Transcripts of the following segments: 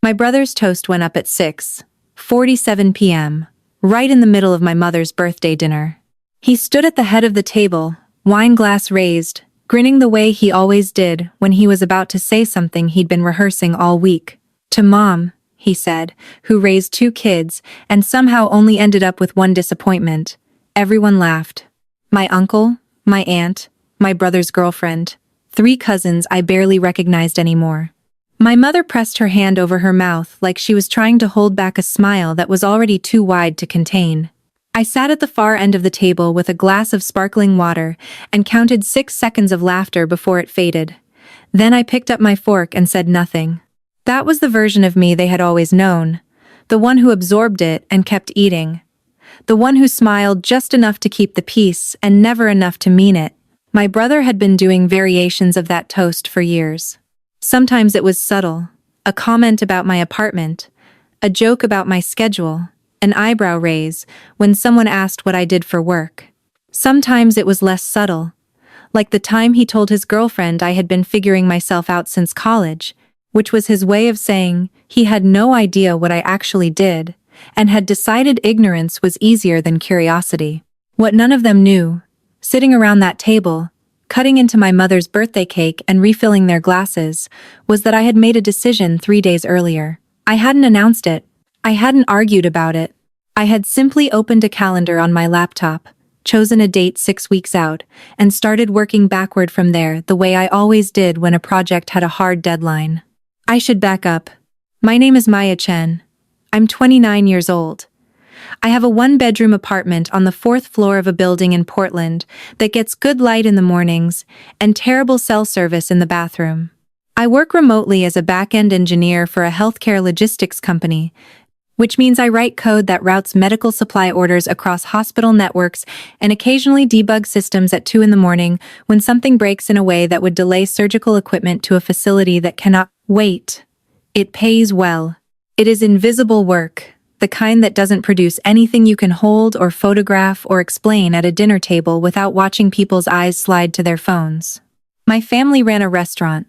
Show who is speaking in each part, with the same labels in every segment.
Speaker 1: My brother's toast went up at 6:47 p.m., right in the middle of my mother's birthday dinner. He stood at the head of the table, wine glass raised, grinning the way he always did when he was about to say something he'd been rehearsing all week. "To Mom," he said, who raised 2 kids and somehow only ended up with 1 disappointment. Everyone laughed. My uncle, my aunt, my brother's girlfriend, 3 cousins I barely recognized anymore. My mother pressed her hand over her mouth like she was trying to hold back a smile that was already too wide to contain. I sat at the far end of the table with a glass of sparkling water and counted 6 seconds of laughter before it faded. Then I picked up my fork and said nothing. That was the version of me they had always known, the one who absorbed it and kept eating. The one who smiled just enough to keep the peace and never enough to mean it. My brother had been doing variations of that toast for years. Sometimes it was subtle, a comment about my apartment, a joke about my schedule, an eyebrow raise when someone asked what I did for work. Sometimes it was less subtle, like the time he told his girlfriend I had been figuring myself out since college, which was his way of saying he had no idea what I actually did, and had decided ignorance was easier than curiosity. What none of them knew, sitting around that table, cutting into my mother's birthday cake and refilling their glasses, was that I had made a decision 3 days earlier. I hadn't announced it. I hadn't argued about it. I had simply opened a calendar on my laptop, chosen a date 6 weeks out, and started working backward from there the way I always did when a project had a hard deadline. I should back up. My name is Maya Chen. I'm 29 years old. I have a 1-bedroom apartment on the 4th floor of a building in Portland that gets good light in the mornings and terrible cell service in the bathroom. I work remotely as a back-end engineer for a healthcare logistics company, which means I write code that routes medical supply orders across hospital networks and occasionally debug systems at 2 in the morning when something breaks in a way that would delay surgical equipment to a facility that cannot wait. It pays well. It is invisible work, the kind that doesn't produce anything you can hold or photograph or explain at a dinner table without watching people's eyes slide to their phones. My family ran a restaurant.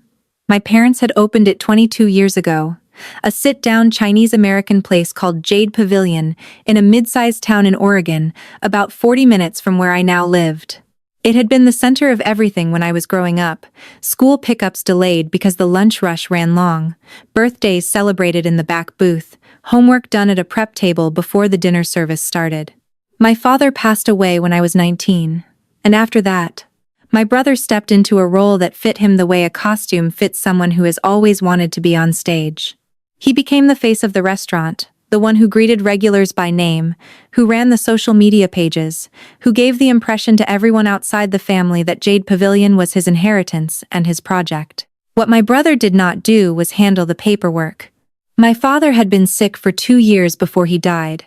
Speaker 1: My parents had opened it 22 years ago, a sit-down Chinese-American place called Jade Pavilion in a mid-sized town in Oregon, about 40 minutes from where I now lived. It had been the center of everything when I was growing up. School pickups delayed because the lunch rush ran long, birthdays celebrated in the back booth, homework done at a prep table before the dinner service started. My father passed away when I was 19, and after that, my brother stepped into a role that fit him the way a costume fits someone who has always wanted to be on stage. He became the face of the restaurant, the one who greeted regulars by name, who ran the social media pages, who gave the impression to everyone outside the family that Jade Pavilion was his inheritance and his project. What my brother did not do was handle the paperwork. My father had been sick for 2 years before he died,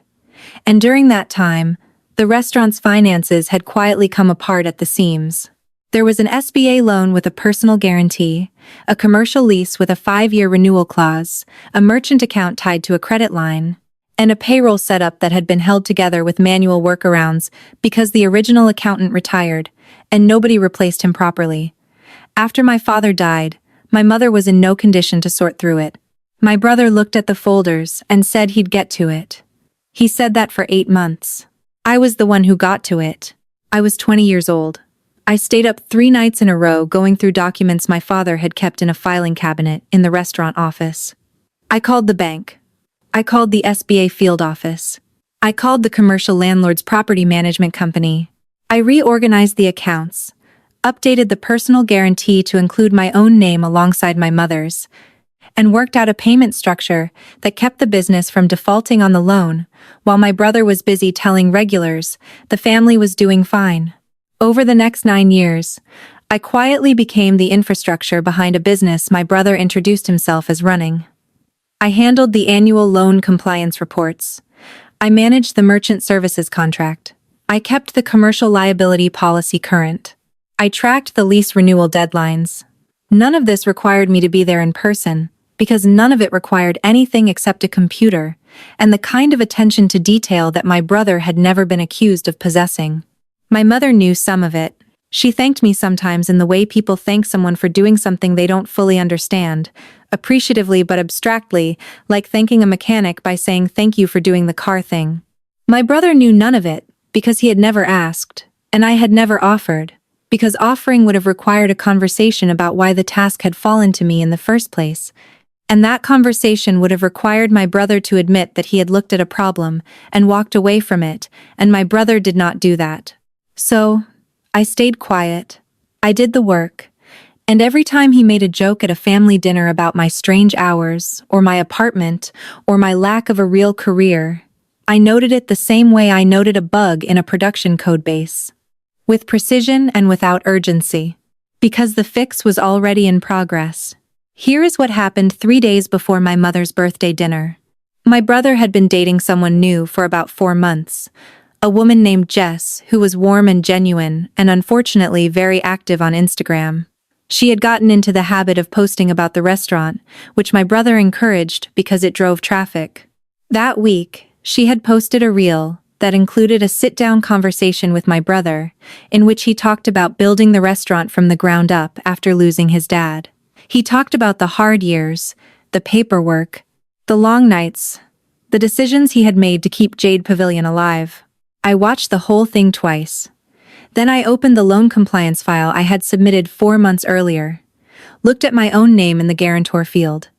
Speaker 1: and during that time, the restaurant's finances had quietly come apart at the seams. There was an SBA loan with a personal guarantee, a commercial lease with a 5-year renewal clause, a merchant account tied to a credit line, and a payroll setup that had been held together with manual workarounds because the original accountant retired, and nobody replaced him properly. After my father died, my mother was in no condition to sort through it. My brother looked at the folders and said he'd get to it. He said that for 8 months. I was the one who got to it. I was 20 years old. I stayed up 3 nights in a row going through documents my father had kept in a filing cabinet in the restaurant office. I called the bank. I called the SBA field office. I called the commercial landlord's property management company. I reorganized the accounts, updated the personal guarantee to include my own name alongside my mother's, and worked out a payment structure that kept the business from defaulting on the loan, while my brother was busy telling regulars the family was doing fine. Over the next 9 years, I quietly became the infrastructure behind a business my brother introduced himself as running. I handled the annual loan compliance reports. I managed the merchant services contract. I kept the commercial liability policy current. I tracked the lease renewal deadlines. None of this required me to be there in person, because none of it required anything except a computer and the kind of attention to detail that my brother had never been accused of possessing. My mother knew some of it. She thanked me sometimes in the way people thank someone for doing something they don't fully understand, appreciatively but abstractly, like thanking a mechanic by saying thank you for doing the car thing. My brother knew none of it, because he had never asked, and I had never offered, because offering would have required a conversation about why the task had fallen to me in the first place, and that conversation would have required my brother to admit that he had looked at a problem and walked away from it, and my brother did not do that. So, I stayed quiet. I did the work. And every time he made a joke at a family dinner about my strange hours, or my apartment, or my lack of a real career, I noted it the same way I noted a bug in a production codebase. With precision and without urgency. Because the fix was already in progress. Here is what happened 3 days before my mother's birthday dinner. My brother had been dating someone new for about 4 months. A woman named Jess, who was warm and genuine, and unfortunately very active on Instagram. She had gotten into the habit of posting about the restaurant, which my brother encouraged because it drove traffic. That week, she had posted a reel that included a sit-down conversation with my brother, in which he talked about building the restaurant from the ground up after losing his dad. He talked about the hard years, the paperwork, the long nights, the decisions he had made to keep Jade Pavilion alive. I watched the whole thing twice. Then I opened the loan compliance file I had submitted 4 months earlier, looked at my own name in the guarantor field,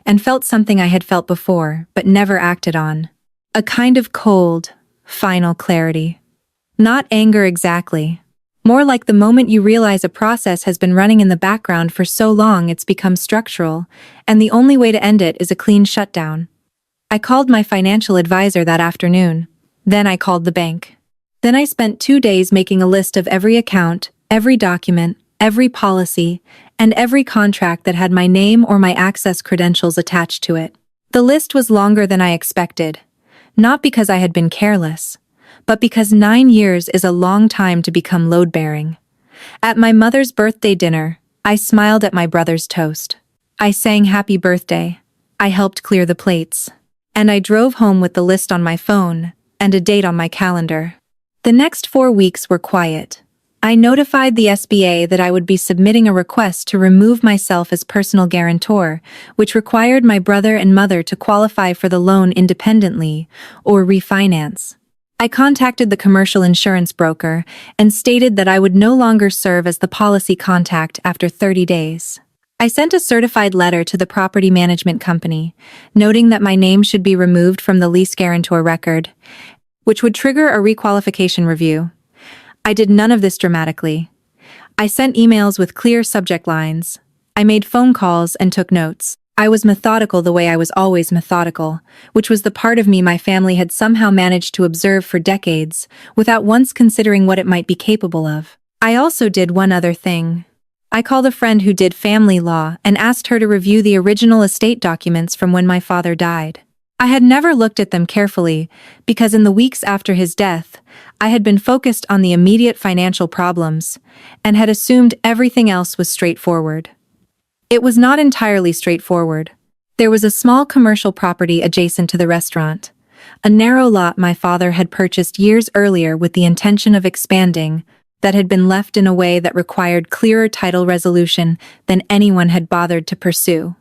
Speaker 1: and felt something I had felt before but never acted on. A kind of cold, final clarity. Not anger exactly. More like the moment you realize a process has been running in the background for so long it's become structural, and the only way to end it is a clean shutdown. I called my financial advisor that afternoon. Then I called the bank. Then I spent 2 days making a list of every account, every document, every policy, and every contract that had my name or my access credentials attached to it. The list was longer than I expected, not because I had been careless, but because 9 years is a long time to become load-bearing. At my mother's birthday dinner, I smiled at my brother's toast. I sang happy birthday. I helped clear the plates. And I drove home with the list on my phone and a date on my calendar. The next 4 weeks were quiet. I notified the SBA that I would be submitting a request to remove myself as personal guarantor, which required my brother and mother to qualify for the loan independently or refinance. I contacted the commercial insurance broker and stated that I would no longer serve as the policy contact after 30 days. I sent a certified letter to the property management company, noting that my name should be removed from the lease guarantor record, which would trigger a requalification review. I did none of this dramatically. I sent emails with clear subject lines. I made phone calls and took notes. I was methodical the way I was always methodical, which was the part of me my family had somehow managed to observe for decades, without once considering what it might be capable of. I also did one other thing. I called a friend who did family law and asked her to review the original estate documents from when my father died. I had never looked at them carefully, because in the weeks after his death, I had been focused on the immediate financial problems, and had assumed everything else was straightforward. It was not entirely straightforward. There was a small commercial property adjacent to the restaurant, a narrow lot my father had purchased years earlier with the intention of expanding, that had been left in a way that required clearer title resolution than anyone had bothered to pursue.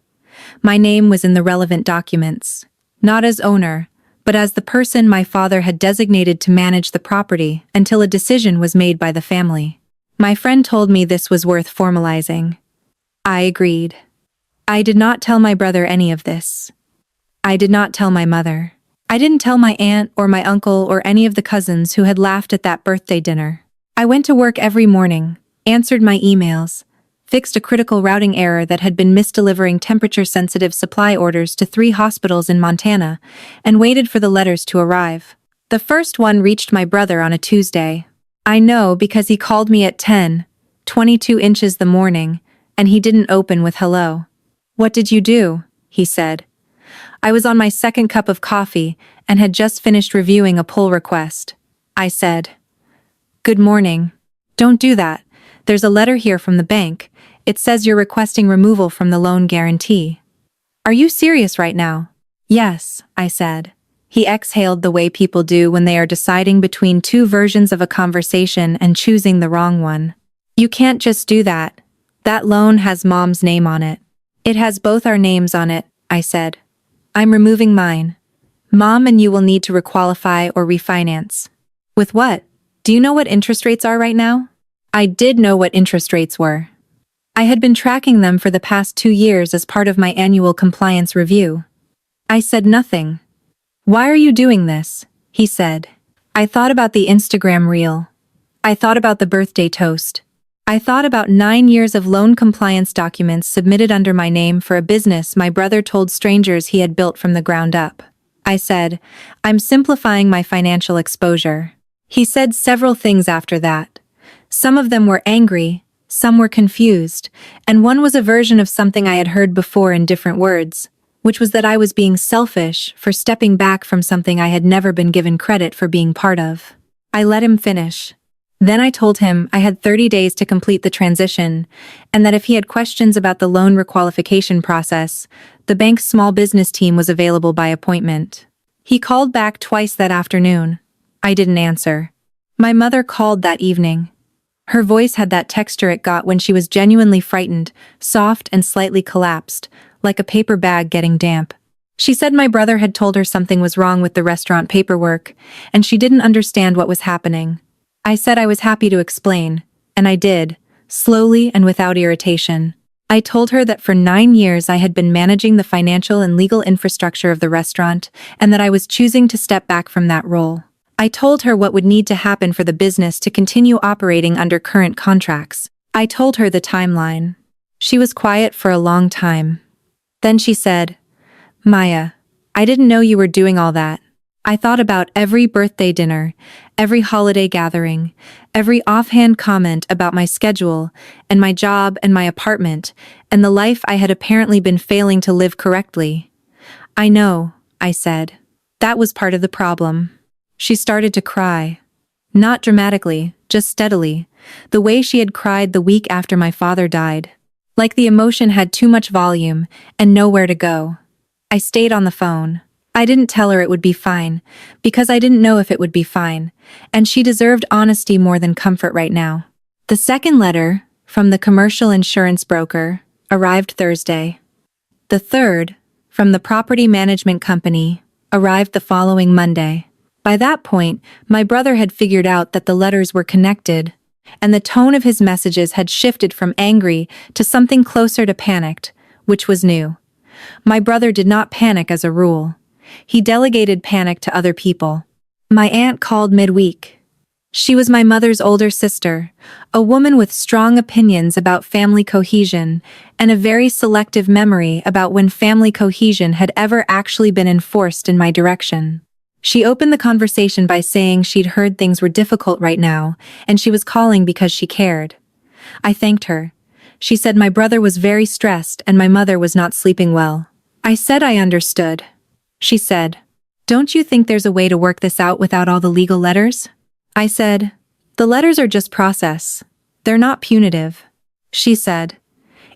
Speaker 1: My name was in the relevant documents, not as owner, but as the person my father had designated to manage the property until a decision was made by the family. My friend told me this was worth formalizing. I agreed. I did not tell my brother any of this. I did not tell my mother. I didn't tell my aunt or my uncle or any of the cousins who had laughed at that birthday dinner. I went to work every morning, answered my emails, fixed a critical routing error that had been misdelivering temperature-sensitive supply orders to 3 hospitals in Montana, and waited for the letters to arrive. The first one reached my brother on a Tuesday. I know because he called me at 10:22 inches the morning, and he didn't open with hello. "What did you do?" he said. I was on my second cup of coffee and had just finished reviewing a pull request. I said, "Good morning. Don't do that. There's a letter here from the bank. It says you're requesting removal from the loan guarantee." "Are you serious right now?" "Yes," I said. He exhaled the way people do when they are deciding between 2 versions of a conversation and choosing the wrong one. "You can't just do that. That loan has Mom's name on it." It has both our names on it, I said. I'm removing mine. Mom and you will need to requalify or refinance. With what? Do you know what interest rates are right now? I did know what interest rates were. I had been tracking them for the past 2 years as part of my annual compliance review. I said nothing. Why are you doing this? He said. I thought about the Instagram reel. I thought about the birthday toast. I thought about 9 years of loan compliance documents submitted under my name for a business my brother told strangers he had built from the ground up. I said, I'm simplifying my financial exposure. He said several things after that. Some of them were angry, some were confused, and one was a version of something I had heard before in different words, which was that I was being selfish for stepping back from something I had never been given credit for being part of. I let him finish. Then I told him I had 30 days to complete the transition, and that if he had questions about the loan requalification process, the bank's small business team was available by appointment. He called back twice that afternoon. I didn't answer. My mother called that evening. Her voice had that texture it got when she was genuinely frightened, soft and slightly collapsed, like a paper bag getting damp. She said my brother had told her something was wrong with the restaurant paperwork, and she didn't understand what was happening. I said I was happy to explain, and I did, slowly and without irritation. I told her that for 9 years I had been managing the financial and legal infrastructure of the restaurant, and that I was choosing to step back from that role. I told her what would need to happen for the business to continue operating under current contracts. I told her the timeline. She was quiet for a long time. Then she said, Maya, I didn't know you were doing all that. I thought about every birthday dinner, every holiday gathering, every offhand comment about my schedule, and my job and my apartment, and the life I had apparently been failing to live correctly. I know, I said. That was part of the problem. She started to cry. Not dramatically, just steadily, the way she had cried the week after my father died. Like the emotion had too much volume and nowhere to go. I stayed on the phone. I didn't tell her it would be fine, because I didn't know if it would be fine, and she deserved honesty more than comfort right now. The second letter, from the commercial insurance broker, arrived Thursday. The third, from the property management company, arrived the following Monday. By that point, my brother had figured out that the letters were connected, and the tone of his messages had shifted from angry to something closer to panicked, which was new. My brother did not panic as a rule. He delegated panic to other people. My aunt called midweek. She was my mother's older sister, a woman with strong opinions about family cohesion and a very selective memory about when family cohesion had ever actually been enforced in my direction. She opened the conversation by saying she'd heard things were difficult right now, and she was calling because she cared. I thanked her. She said my brother was very stressed and my mother was not sleeping well. I said I understood. She said, Don't you think there's a way to work this out without all the legal letters? I said, The letters are just process. They're not punitive. She said,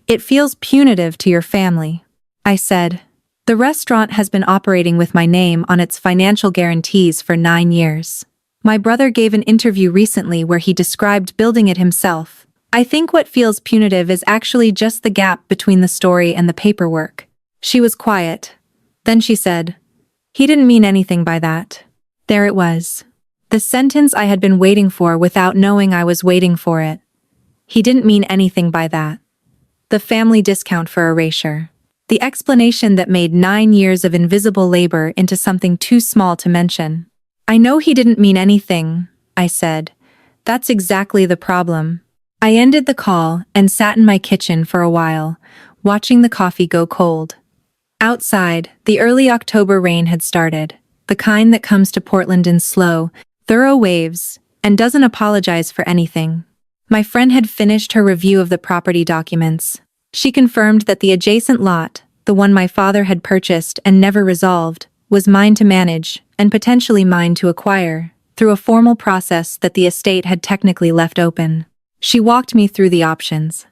Speaker 1: It feels punitive to your family. I said, The restaurant has been operating with my name on its financial guarantees for 9 years. My brother gave an interview recently where he described building it himself. I think what feels punitive is actually just the gap between the story and the paperwork. She was quiet. Then she said, He didn't mean anything by that. There it was. The sentence I had been waiting for without knowing I was waiting for it. He didn't mean anything by that. The family discount for erasure. The explanation that made 9 years of invisible labor into something too small to mention. I know he didn't mean anything, I said. That's exactly the problem. I ended the call and sat in my kitchen for a while, watching the coffee go cold. Outside, the early October rain had started, the kind that comes to Portland in slow, thorough waves, and doesn't apologize for anything. My friend had finished her review of the property documents. She confirmed that the adjacent lot, the one my father had purchased and never resolved, was mine to manage, and potentially mine to acquire, through a formal process that the estate had technically left open. She walked me through the options.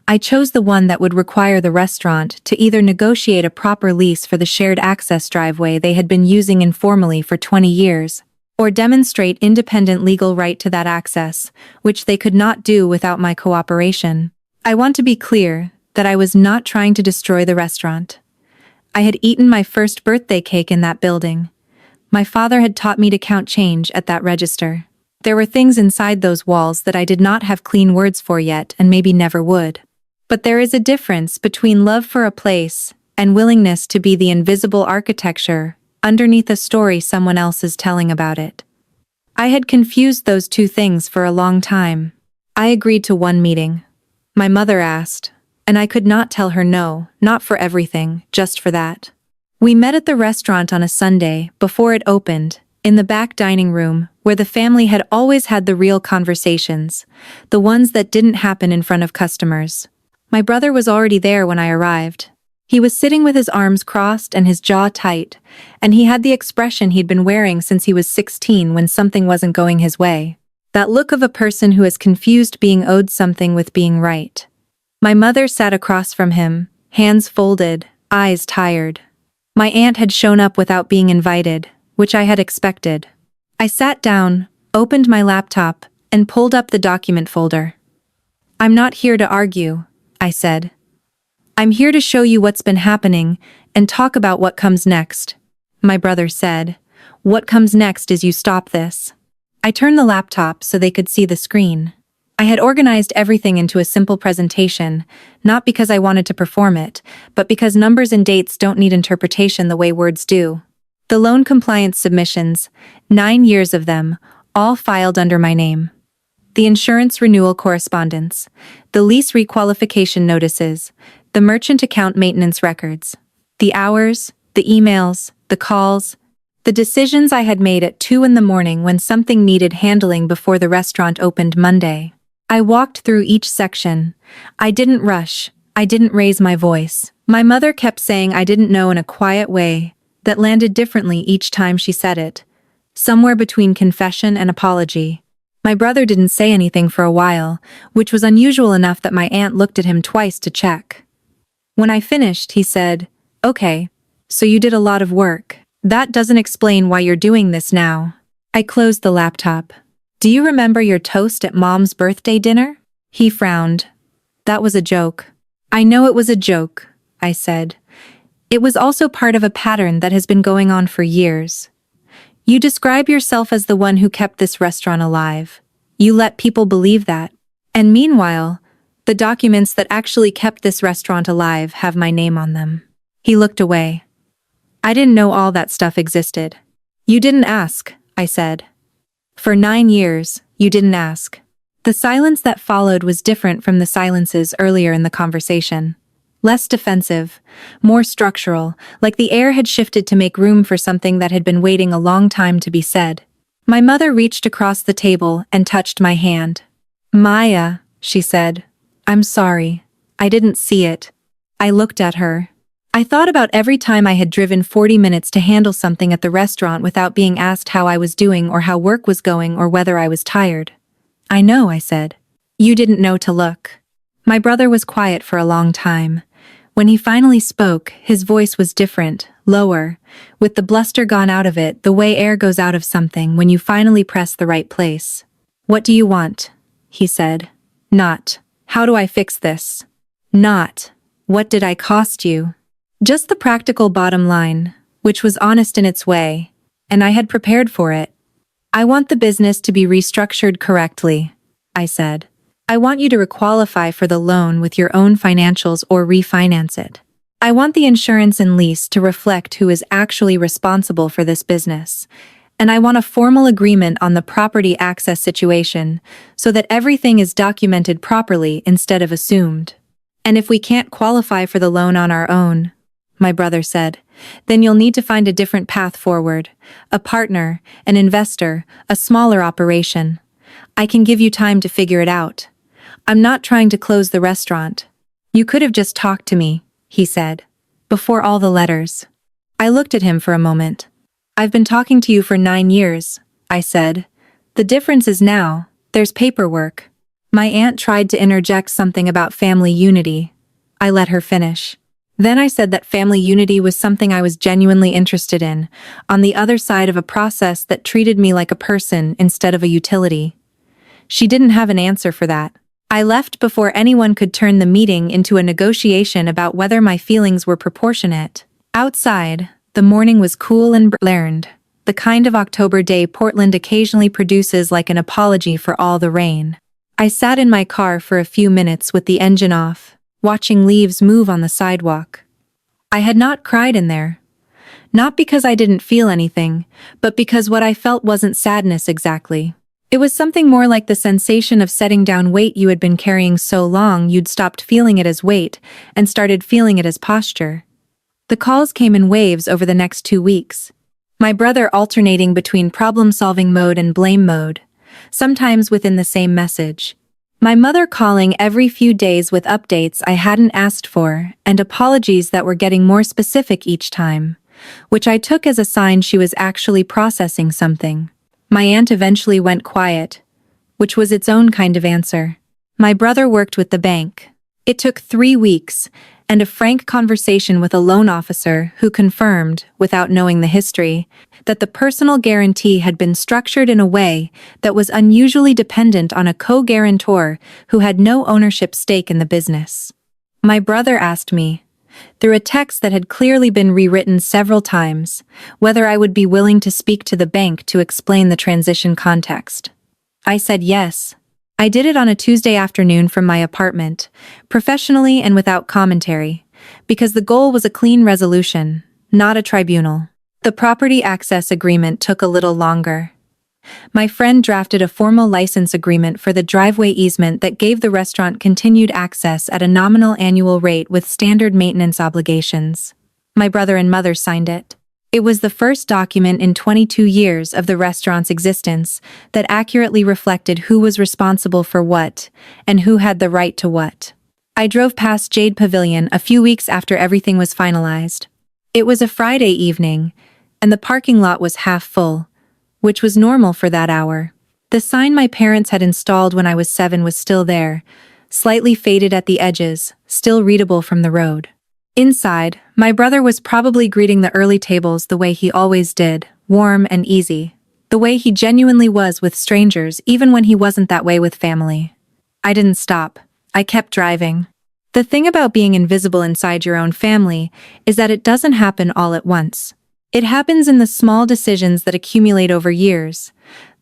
Speaker 1: I chose the one that would require the restaurant to either negotiate a proper lease for the shared access driveway they had been using informally for 20 years, or demonstrate independent legal right to that access, which they could not do without my cooperation. I want to be clear, that I was not trying to destroy the restaurant. I had eaten my first birthday cake in that building. My father had taught me to count change at that register. There were things inside those walls that I did not have clean words for yet and maybe never would. But there is a difference between love for a place and willingness to be the invisible architecture underneath a story someone else is telling about it. I had confused those two things for a long time. I agreed to one meeting. My mother asked, and I could not tell her no, not for everything, just for that. We met at the restaurant on a Sunday, before it opened, in the back dining room, where the family had always had the real conversations, the ones that didn't happen in front of customers. My brother was already there when I arrived. He was sitting with his arms crossed and his jaw tight, and he had the expression he'd been wearing since he was 16 when something wasn't going his way. That look of a person who has confused being owed something with being right. My mother sat across from him, hands folded, eyes tired. My aunt had shown up without being invited, which I had expected. I sat down, opened my laptop, and pulled up the document folder. "I'm not here to argue," I said. "I'm here to show you what's been happening and talk about what comes next." My brother said, "What comes next is you stop this." I turned the laptop so they could see the screen. I had organized everything into a simple presentation, not because I wanted to perform it, but because numbers and dates don't need interpretation the way words do. The loan compliance submissions, 9 years of them, all filed under my name. The insurance renewal correspondence, the lease requalification notices, the merchant account maintenance records, the hours, the emails, the calls, the decisions I had made at 2 in the morning when something needed handling before the restaurant opened Monday. I walked through each section. I didn't rush. I didn't raise my voice. My mother kept saying I didn't know in a quiet way that landed differently each time she said it, somewhere between confession and apology. My brother didn't say anything for a while, which was unusual enough that my aunt looked at him twice to check. When I finished, he said, "Okay, so you did a lot of work. That doesn't explain why you're doing this now." I closed the laptop. "Do you remember your toast at Mom's birthday dinner?" He frowned. "That was a joke." "I know it was a joke," I said. "It was also part of a pattern that has been going on for years. You describe yourself as the one who kept this restaurant alive. You let people believe that. And meanwhile, the documents that actually kept this restaurant alive have my name on them." He looked away. "I didn't know all that stuff existed." "You didn't ask," I said. "For 9 years, you didn't ask." The silence that followed was different from the silences earlier in the conversation. Less defensive, more structural, like the air had shifted to make room for something that had been waiting a long time to be said. My mother reached across the table and touched my hand. "Maya," she said, "I'm sorry. I didn't see it." I looked at her. I thought about every time I had driven 40 minutes to handle something at the restaurant without being asked how I was doing or how work was going or whether I was tired. "I know," I said. "You didn't know to look." My brother was quiet for a long time. When he finally spoke, his voice was different, lower, with the bluster gone out of it the way air goes out of something when you finally press the right place. "What do you want?" he said. Not, "How do I fix this?" Not, "What did I cost you?" Just the practical bottom line, which was honest in its way, and I had prepared for it. "I want the business to be restructured correctly," I said. "I want you to requalify for the loan with your own financials or refinance it. I want the insurance and lease to reflect who is actually responsible for this business. And I want a formal agreement on the property access situation so that everything is documented properly instead of assumed. And if we can't qualify for the loan on our own," my brother said, "then you'll need to find a different path forward, a partner, an investor, a smaller operation. I can give you time to figure it out. I'm not trying to close the restaurant. You could have just talked to me," he said, "before all the letters." I looked at him for a moment. "I've been talking to you for 9 years, I said. "The difference is now, there's paperwork." My aunt tried to interject something about family unity. I let her finish. Then I said that family unity was something I was genuinely interested in, on the other side of a process that treated me like a person instead of a utility. She didn't have an answer for that. I left before anyone could turn the meeting into a negotiation about whether my feelings were proportionate. Outside, the morning was cool and bland, the kind of October day Portland occasionally produces, like an apology for all the rain. I sat in my car for a few minutes with the engine off, watching leaves move on the sidewalk. I had not cried in there. Not because I didn't feel anything, but because what I felt wasn't sadness exactly. It was something more like the sensation of setting down weight you had been carrying so long you'd stopped feeling it as weight and started feeling it as posture. The calls came in waves over the next 2 weeks. My brother alternating between problem-solving mode and blame mode, sometimes within the same message. My mother calling every few days with updates I hadn't asked for and apologies that were getting more specific each time, which I took as a sign she was actually processing something. My aunt eventually went quiet, which was its own kind of answer. My brother worked with the bank. It took 3 weeks, and a frank conversation with a loan officer who confirmed, without knowing the history, that the personal guarantee had been structured in a way that was unusually dependent on a co-guarantor who had no ownership stake in the business. My brother asked me, through a text that had clearly been rewritten several times, whether I would be willing to speak to the bank to explain the transition context. I said yes. I did it on a Tuesday afternoon from my apartment, professionally and without commentary, because the goal was a clean resolution, not a tribunal. The property access agreement took a little longer. My friend drafted a formal license agreement for the driveway easement that gave the restaurant continued access at a nominal annual rate with standard maintenance obligations. My brother and mother signed it. It was the first document in 22 years of the restaurant's existence that accurately reflected who was responsible for what and who had the right to what. I drove past Jade Pavilion a few weeks after everything was finalized. It was a Friday evening, and the parking lot was half full, which was normal for that hour. The sign my parents had installed when I was 7 was still there, slightly faded at the edges, still readable from the road. Inside, my brother was probably greeting the early tables the way he always did, warm and easy. The way he genuinely was with strangers even when he wasn't that way with family. I didn't stop. I kept driving. The thing about being invisible inside your own family is that it doesn't happen all at once. It happens in the small decisions that accumulate over years.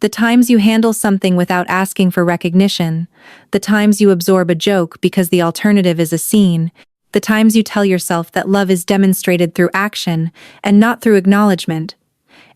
Speaker 1: The times you handle something without asking for recognition, the times you absorb a joke because the alternative is a scene, the times you tell yourself that love is demonstrated through action and not through acknowledgement,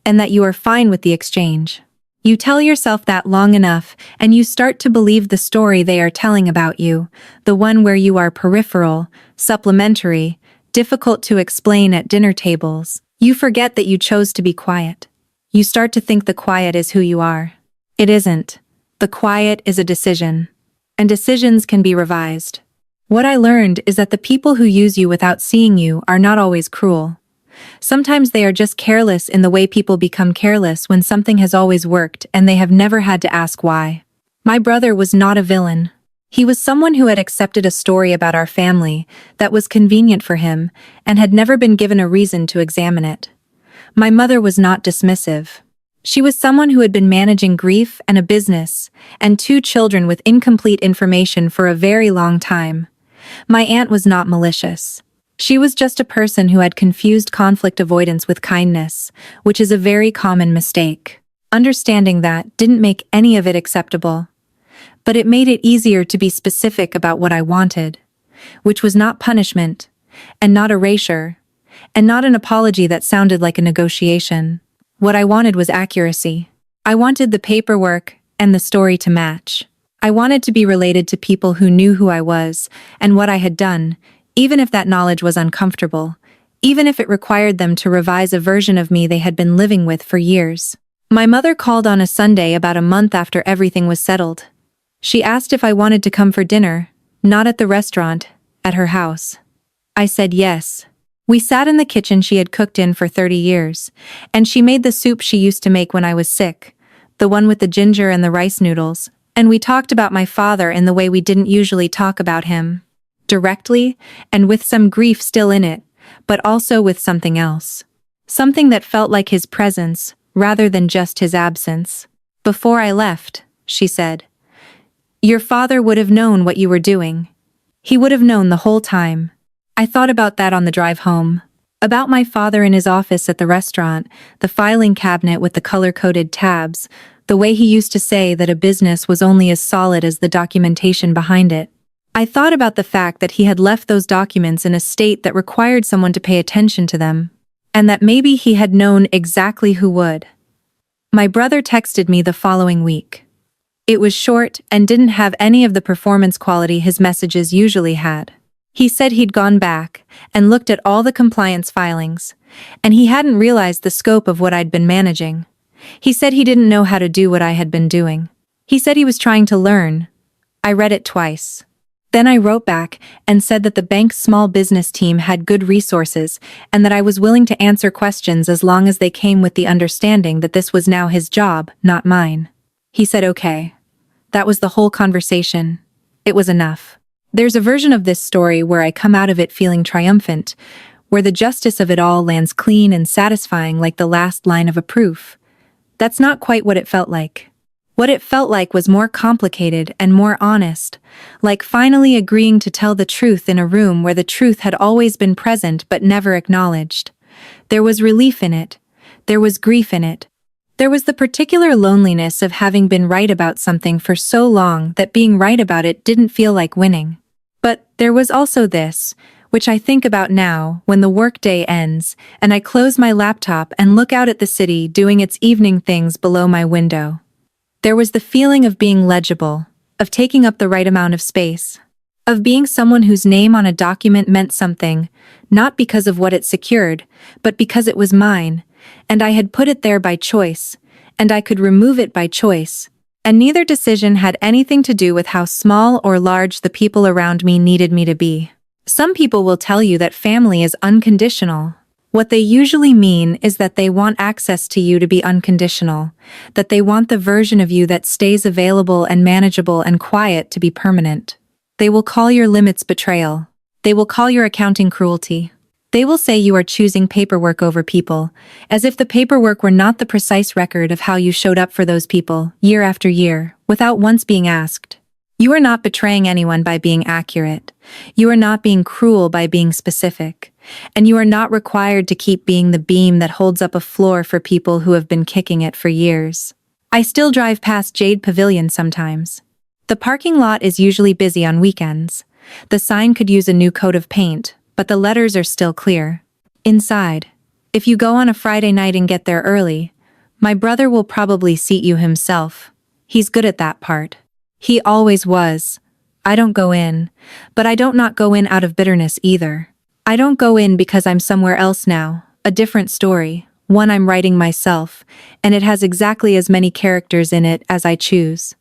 Speaker 1: and that you are fine with the exchange. You tell yourself that long enough, and you start to believe the story they are telling about you, the one where you are peripheral, supplementary, difficult to explain at dinner tables. You forget that you chose to be quiet. You start to think the quiet is who you are. It isn't. The quiet is a decision. And decisions can be revised. What I learned is that the people who use you without seeing you are not always cruel. Sometimes they are just careless in the way people become careless when something has always worked and they have never had to ask why. My brother was not a villain. He was someone who had accepted a story about our family that was convenient for him and had never been given a reason to examine it. My mother was not dismissive. She was someone who had been managing grief and a business and 2 children with incomplete information for a very long time. My aunt was not malicious. She was just a person who had confused conflict avoidance with kindness, which is a very common mistake. Understanding that didn't make any of it acceptable. But it made it easier to be specific about what I wanted, which was not punishment, and not erasure, and not an apology that sounded like a negotiation. What I wanted was accuracy. I wanted the paperwork and the story to match. I wanted to be related to people who knew who I was and what I had done, even if that knowledge was uncomfortable, even if it required them to revise a version of me they had been living with for years. My mother called on a Sunday about a month after everything was settled. She asked if I wanted to come for dinner, not at the restaurant, at her house. I said yes. We sat in the kitchen she had cooked in for 30 years, and she made the soup she used to make when I was sick, the one with the ginger and the rice noodles, and we talked about my father in the way we didn't usually talk about him. Directly, and with some grief still in it, but also with something else. Something that felt like his presence, rather than just his absence. Before I left, she said, Your father would have known what you were doing. He would have known the whole time. I thought about that on the drive home. About my father in his office at the restaurant, the filing cabinet with the color-coded tabs, the way he used to say that a business was only as solid as the documentation behind it. I thought about the fact that he had left those documents in a state that required someone to pay attention to them, and that maybe he had known exactly who would. My brother texted me the following week. It was short and didn't have any of the performance quality his messages usually had. He said he'd gone back and looked at all the compliance filings, and he hadn't realized the scope of what I'd been managing. He said he didn't know how to do what I had been doing. He said he was trying to learn. I read it twice. Then I wrote back and said that the bank's small business team had good resources and that I was willing to answer questions as long as they came with the understanding that this was now his job, not mine. He said okay. That was the whole conversation. It was enough. There's a version of this story where I come out of it feeling triumphant, where the justice of it all lands clean and satisfying like the last line of a proof. That's not quite what it felt like. What it felt like was more complicated and more honest, like finally agreeing to tell the truth in a room where the truth had always been present but never acknowledged. There was relief in it. There was grief in it. There was the particular loneliness of having been right about something for so long that being right about it didn't feel like winning. But there was also this, which I think about now when the workday ends and I close my laptop and look out at the city doing its evening things below my window. There was the feeling of being legible, of taking up the right amount of space, of being someone whose name on a document meant something, not because of what it secured, but because it was mine, and I had put it there by choice, and I could remove it by choice, and neither decision had anything to do with how small or large the people around me needed me to be. Some people will tell you that family is unconditional. What they usually mean is that they want access to you to be unconditional, that they want the version of you that stays available and manageable and quiet to be permanent. They will call your limits betrayal. They will call your accounting cruelty. They will say you are choosing paperwork over people, as if the paperwork were not the precise record of how you showed up for those people, year after year, without once being asked. You are not betraying anyone by being accurate. You are not being cruel by being specific. And you are not required to keep being the beam that holds up a floor for people who have been kicking it for years. I still drive past Jade Pavilion sometimes. The parking lot is usually busy on weekends. The sign could use a new coat of paint, but the letters are still clear. Inside, if you go on a Friday night and get there early, my brother will probably seat you himself. He's good at that part. He always was. I don't go in, but I don't not go in out of bitterness either. I don't go in because I'm somewhere else now, a different story, one I'm writing myself, and it has exactly as many characters in it as I choose.